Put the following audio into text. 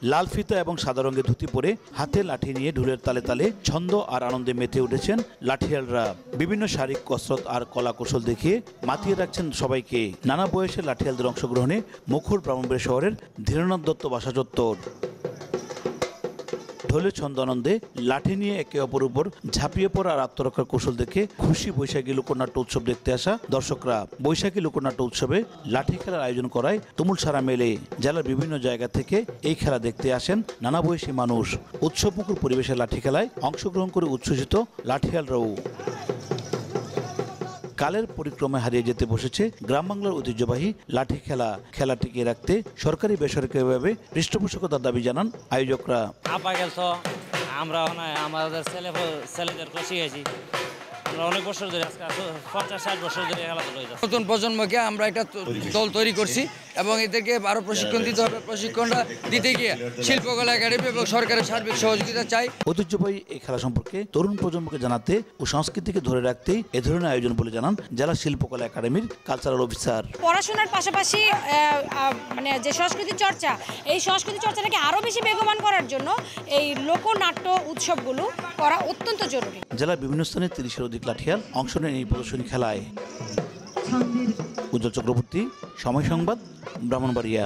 লাল ফিতা এবং সাদা রঙের ধুতি পরে হাতে লাঠি নিয়ে ঢোলের তালে তালে ছন্দ আর আনন্দে মেতে উঠেছেন লাঠিয়ালরা। বিভিন্ন শারীরিক কসরত আর কলা কৌশল দেখিয়ে মাতিয়ে রাখছেন সবাইকে। নানা বয়সের লাঠিয়ালদের অংশগ্রহণে মুখর ব্রাহ্মণবাড়িয়া শহরের ধীরেন্দ্রনাথ দত্ত বাসা চত্বর। ঢোলের ছন্দ আনন্দে লাঠি নিয়ে একে অপর উপর ঝাঁপিয়ে পড়া আর আত্মরক্ষার কৌশল দেখে খুশি বৈশাখী লোকনাট্য উৎসব দেখতে আসা দর্শকরা। বৈশাখী লোকনাট্য উৎসবে লাঠি খেলার আয়োজন করায় তুমুল সারা মেলে। জেলার বিভিন্ন জায়গা থেকে এই খেলা দেখতে আসেন নানা বয়সী মানুষ। উৎসবমুখর পরিবেশে লাঠি খেলায় অংশগ্রহণ করে উচ্ছ্বসিত লাঠিয়ালরাও। কালের পরিক্রমায় হারিয়ে যেতে বসেছে গ্রাম বাংলার ঐতিহ্যবাহী লাঠি খেলা। খেলা টিকিয়ে রাখতে সরকারি বেসরকারিভাবে পৃষ্ঠপোষকতার দাবি জানান আয়োজকরা। আমরা আমাদের ছেলেদেরকে শিখেছি। আমরা অনেক বছর ধরে, 50-60 বছর ধরে খেলাধুলা হইতাছে। নতুন প্রজন্মকে আমরা একটা দল তৈরি করছি এবং এদেরকে আরো প্রশিক্ষণ দিতে হবে। প্রশিক্ষণটা দিতে গিয়ে শিল্পকলা একাডেমি এবং সরকারের সার্বিক সহযোগিতা চাই। ঐতিহ্যবাহী এই খেলা সম্পর্কে তরুণ প্রজন্মকে জানাতে ও সংস্কৃতিকে ধরে রাখতেই এ ধরনের আয়োজন বলে জানান জেলা শিল্পকলা একাডেমির কালচারাল অফিসার। পড়াশোনার পাশাপাশি মানে যে সংস্কৃতি চর্চা, এই সংস্কৃতি চর্চাটাকে আরো বেশি বেগবান করার জন্য এই লোকনাট্য উৎসবগুলো করা অত্যন্ত জরুরি। জেলার বিভিন্ন স্থানে 30-এর অধিক লাঠিয়াল অংশ নেন এই প্রদর্শনী খেলায়। উজ্জ্বল চক্রবর্তী, সময় সংবাদ, ব্রাহ্মণবাড়িয়া।